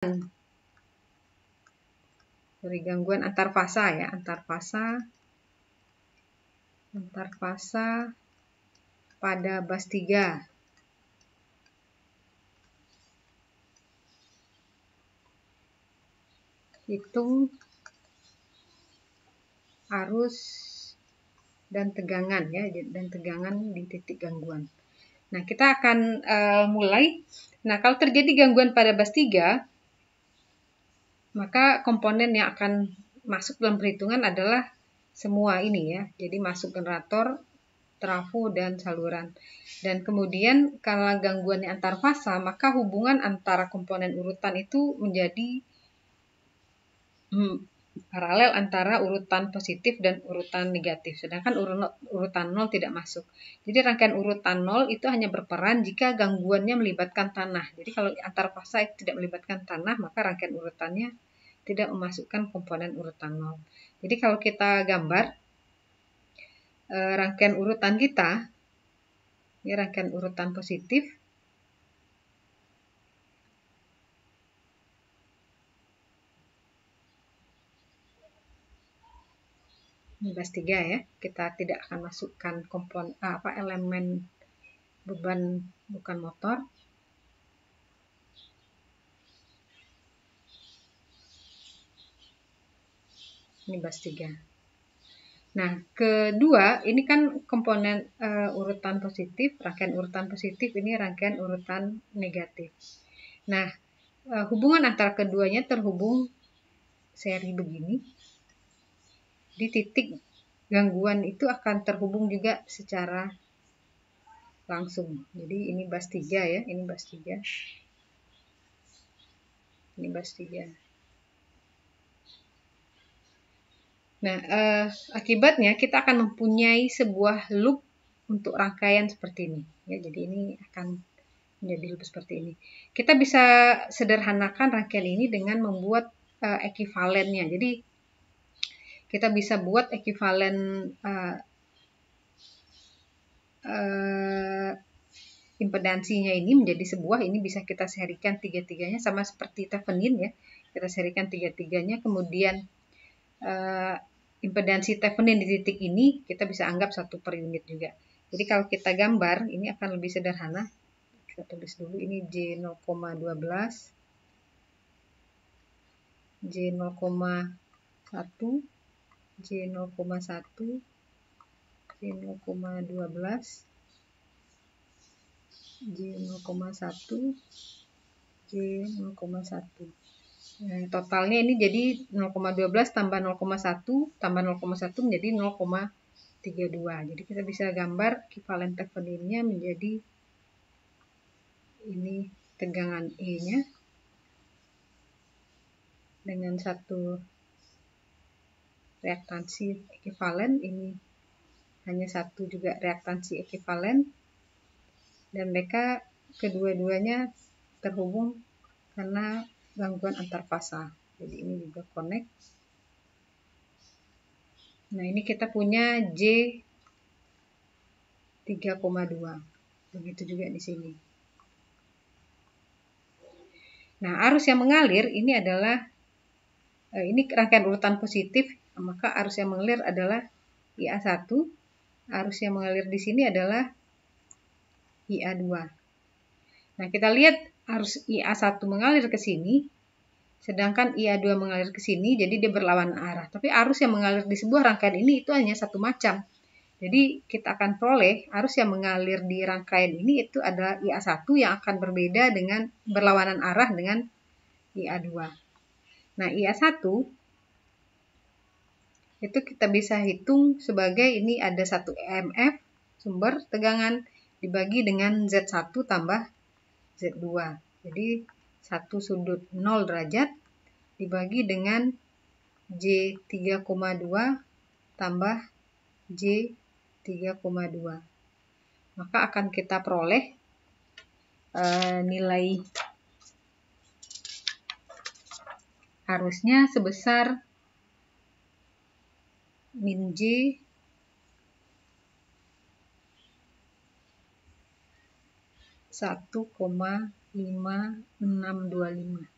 Dari gangguan antar fasa ya, antar fasa pada bus 3. Hitung arus dan tegangan ya, dan tegangan di titik gangguan. Nah, kita akan mulai. Nah, kalau terjadi gangguan pada bus 3, maka komponen yang akan masuk dalam perhitungan adalah semua ini ya. Jadi masuk generator, trafo, dan saluran. Dan kemudian kalau gangguannya antar fasa, maka hubungan antara komponen urutan itu menjadi paralel antara urutan positif dan urutan negatif. Sedangkan urutan 0 tidak masuk. Jadi rangkaian urutan 0 itu hanya berperan jika gangguannya melibatkan tanah. Jadi kalau antar fasa itu tidak melibatkan tanah, maka rangkaian urutannya tidak memasukkan komponen urutan 0. Jadi kalau kita gambar rangkaian urutan kita, ini rangkaian urutan positif, ini bus 3 ya, kita tidak akan masukkan elemen beban bukan motor. Ini bus 3. Nah, kedua, ini kan komponen urutan positif, rangkaian urutan positif, ini rangkaian urutan negatif. Nah, hubungan antara keduanya terhubung seri begini. Di titik gangguan itu akan terhubung juga secara langsung. Jadi ini bus 3 ya, ini bus 3. Ini bus 3. Nah, akibatnya kita akan mempunyai sebuah loop untuk rangkaian seperti ini. Ya, jadi ini akan menjadi loop seperti ini. Kita bisa sederhanakan rangkaian ini dengan membuat ekivalennya. Jadi kita bisa buat ekivalen impedansinya ini menjadi sebuah, ini bisa kita serikan tiga-tiganya sama seperti Thevenin ya. Kita serikan tiga-tiganya, kemudian impedansi Thevenin di titik ini kita bisa anggap 1 per unit juga. Jadi kalau kita gambar, ini akan lebih sederhana. Kita tulis dulu ini J0,12, J0,1, J0,1, J0,12, J0,1, J0,1. Nah, totalnya ini jadi 0,12 tambah 0,1 tambah 0,1 menjadi 0,32. Jadi kita bisa gambar ekivalen Theveninnya menjadi ini tegangan E-nya dengan satu reaktansi ekivalen, ini hanya satu juga reaktansi ekivalen, dan mereka kedua-duanya terhubung karena gangguan antar fasa. Jadi ini juga connect. Nah, ini kita punya J 3,2. Begitu juga di sini. Nah, arus yang mengalir ini adalah ini rangkaian urutan positif, maka arus yang mengalir adalah IA1. Arus yang mengalir di sini adalah IA2. Nah, kita lihat arus IA1 mengalir ke sini, sedangkan IA2 mengalir ke sini, jadi dia berlawanan arah. Tapi arus yang mengalir di sebuah rangkaian ini itu hanya satu macam. Jadi kita akan peroleh arus yang mengalir di rangkaian ini itu adalah IA1 yang akan berbeda dengan berlawanan arah dengan IA2. Nah, IA1 itu kita bisa hitung sebagai ini ada 1 EMF, sumber tegangan, dibagi dengan Z1 tambah Z2. Jadi 1 sudut 0 derajat dibagi dengan J3,2 tambah J3,2. Maka akan kita peroleh nilai arusnya sebesar min J 1,5625.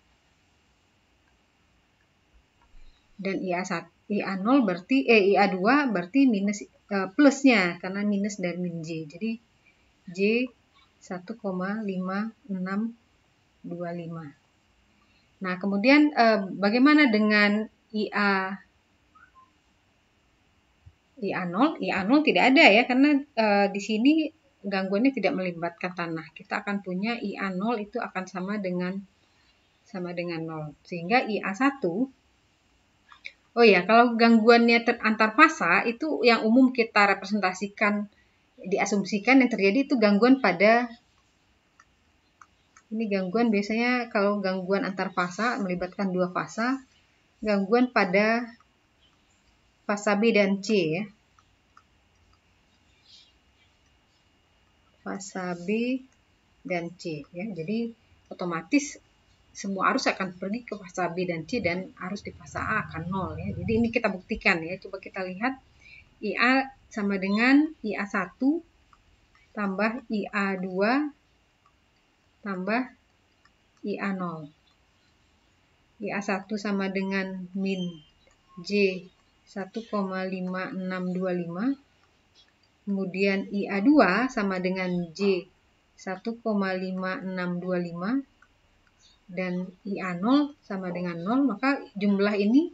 Dan IA0 berarti IA2 berarti minus plusnya karena minus dari min J. Jadi J 1,5625. Nah, kemudian bagaimana dengan IA0? IA0 tidak ada ya, karena di sini gangguannya tidak melibatkan tanah. Kita akan punya IA0 itu akan sama dengan 0. Sehingga IA1, oh ya, kalau gangguannya antar fasa itu yang umum kita representasikan, diasumsikan yang terjadi itu gangguan pada, ini gangguan biasanya kalau gangguan antar fasa melibatkan dua fasa, gangguan pada fasa B dan C ya. Fasa B dan C ya. Jadi otomatis semua arus akan pergi ke fasa B dan C dan arus di fasa A akan 0 ya. Jadi ini kita buktikan ya. Coba kita lihat IA sama dengan IA1 tambah IA2 tambah IA0. IA1 sama dengan min J 1,5625. Kemudian IA2 sama dengan J 1,5625. Dan IA0 sama dengan 0, maka jumlah ini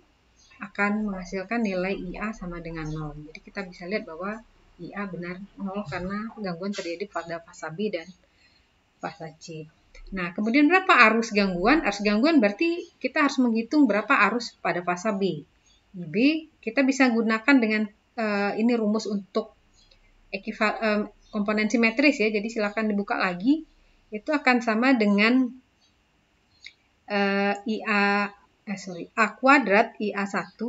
akan menghasilkan nilai IA sama dengan 0. Jadi kita bisa lihat bahwa IA benar 0 karena gangguan terjadi pada fasa B dan fasa C. Nah, kemudian berapa arus gangguan? Arus gangguan berarti kita harus menghitung berapa arus pada fasa B. B kita bisa gunakan dengan ini rumus untuk komponen simetris ya. Jadi silakan dibuka lagi. Itu akan sama dengan A kuadrat IA1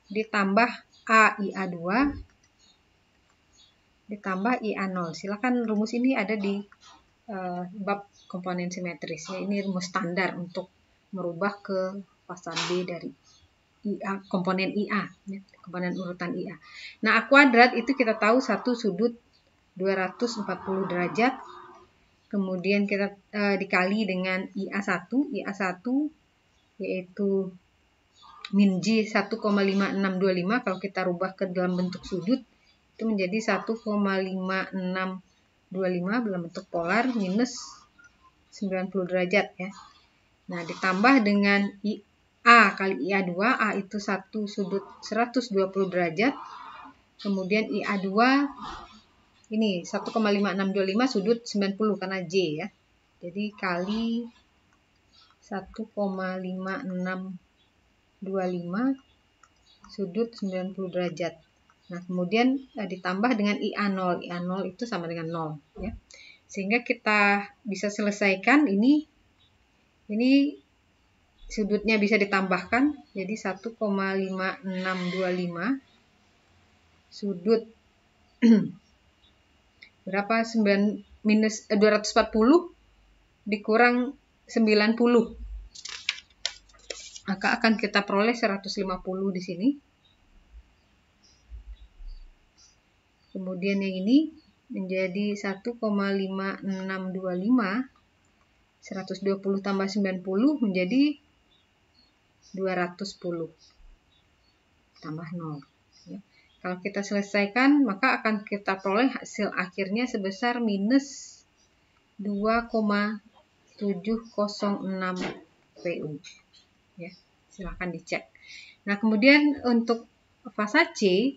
ditambah A IA2 ditambah IA0. Silakan rumus ini ada di bab komponen simetris ya. Ini rumus standar untuk merubah ke fasa B dari IA, komponen IA ya, komponen urutan IA. Nah, A kuadrat itu kita tahu satu sudut 240 derajat. Kemudian kita dikali dengan IA1 yaitu min J 1,5625. Kalau kita rubah ke dalam bentuk sudut itu menjadi 1,5625 dalam bentuk polar minus 90 derajat ya. Nah, ditambah dengan A kali IA2, A itu satu sudut 120 derajat. Kemudian IA2 ini 1,5625 sudut 90 karena J ya. Jadi kali 1,5625 sudut 90 derajat. Nah, kemudian ditambah dengan IA0. IA0 itu sama dengan 0 ya. Sehingga kita bisa selesaikan ini sudutnya bisa ditambahkan jadi 1,5625 sudut berapa 240 dikurang 90, maka akan kita peroleh 150 di sini. Kemudian yang ini menjadi 1,5625, 120 tambah 90 menjadi 210 tambah 0 ya. Kalau kita selesaikan, maka akan kita peroleh hasil akhirnya sebesar minus 2,706 PU. Ya, silahkan dicek. Nah, kemudian untuk fasa C,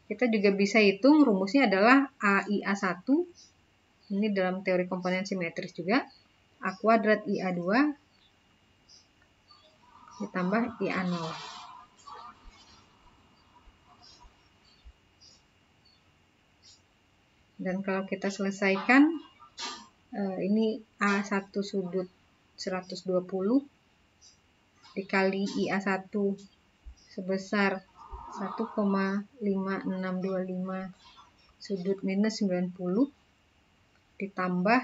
kita juga bisa hitung rumusnya adalah AIA1. Ini dalam teori komponen simetris juga. A kuadrat IA2 ditambah IA0. Dan kalau kita selesaikan, ini A1 sudut 120 dikali IA1 sebesar 1,5625 sudut minus 90 ditambah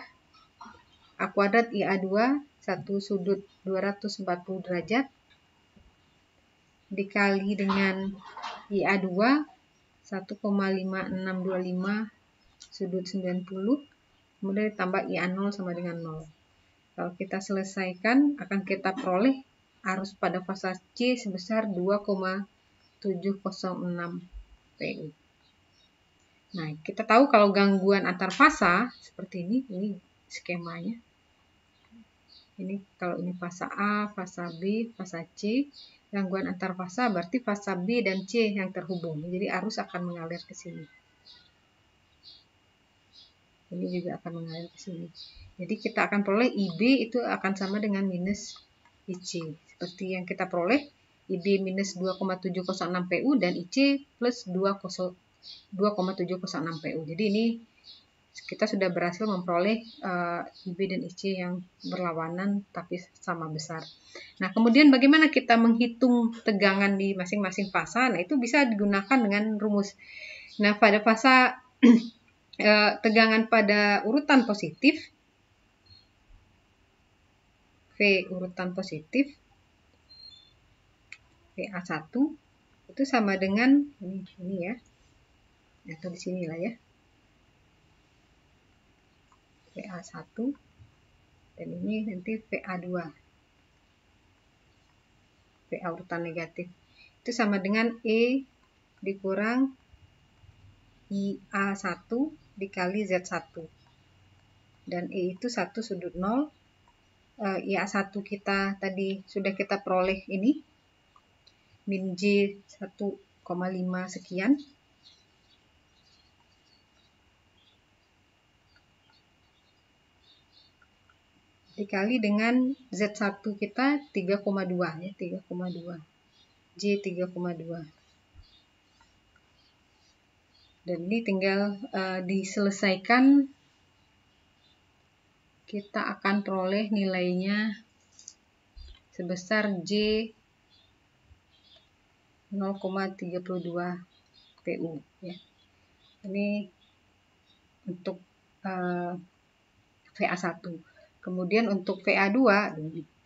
A kuadrat IA2 1 sudut 240 derajat dikali dengan IA2 1,5625 sudut 90 kemudian ditambah IA0 sama dengan 0. Kalau kita selesaikan akan kita peroleh arus pada fasa C sebesar 2,706 PU. Nah, kita tahu kalau gangguan antar fasa seperti ini skemanya. Ini kalau ini fasa A, fasa B, fasa C, gangguan antar fasa berarti fasa B dan C yang terhubung. Jadi arus akan mengalir ke sini. Ini juga akan mengalir ke sini. Jadi kita akan peroleh IB itu akan sama dengan minus IC. Seperti yang kita peroleh, IB minus 2,706 PU dan IC plus 2,706 PU. Jadi ini kita sudah berhasil memperoleh IB dan IC yang berlawanan tapi sama besar. Nah, kemudian bagaimana kita menghitung tegangan di masing-masing fasa? Nah, itu bisa digunakan dengan rumus. Nah, pada fasa tegangan pada urutan positif, V urutan positif, VA1 itu sama dengan ini ya, atau di sinilah ya, VA1 dan ini nanti VA2, VA urutan negatif itu sama dengan E dikurang IA1 dikali Z1 dan E itu 1 sudut 0. IA1 kita tadi sudah kita peroleh ini min J 1,5 sekian dikali dengan Z1 kita 3,2 ya, 3,2 J 3,2 dan ini tinggal diselesaikan, kita akan peroleh nilainya sebesar J 0,32 PU ya. Ini untuk VA1. Kemudian untuk VA2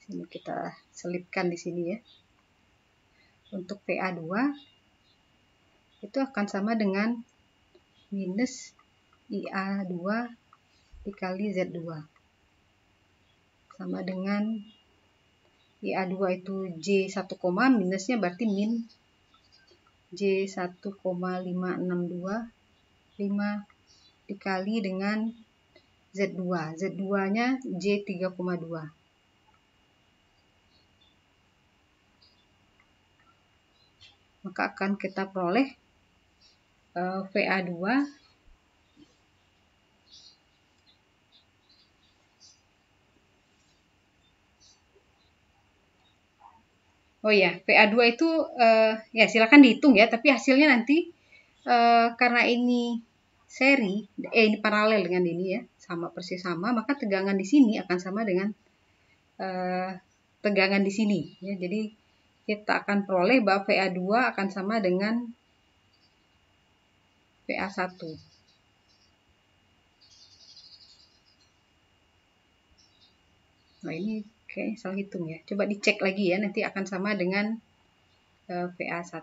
sini kita selipkan di sini ya. Untuk VA2 itu akan sama dengan minus IA2 dikali Z2 sama dengan IA2 itu J1, minusnya berarti min J1,562 dikali dengan Z2. Z2-nya J3,2. Maka akan kita peroleh VA2 Oh ya, VA2 itu ya silakan dihitung ya, tapi hasilnya nanti karena ini seri, ini paralel dengan ini ya, sama persis sama, maka tegangan di sini akan sama dengan tegangan di sini ya. Jadi kita akan peroleh bahwa VA2 akan sama dengan VA1. Nah, ini kayaknya salah hitung ya. Coba dicek lagi ya, nanti akan sama dengan VA1.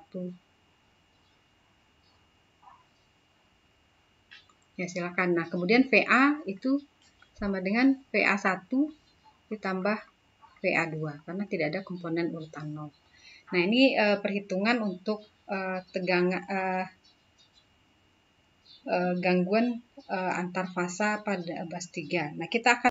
Ya, silakan. Nah, kemudian VA itu sama dengan VA1 ditambah VA2 karena tidak ada komponen urutan 0. Nah, ini perhitungan untuk tegangan gangguan antar fasa pada bus 3. Nah, kita akan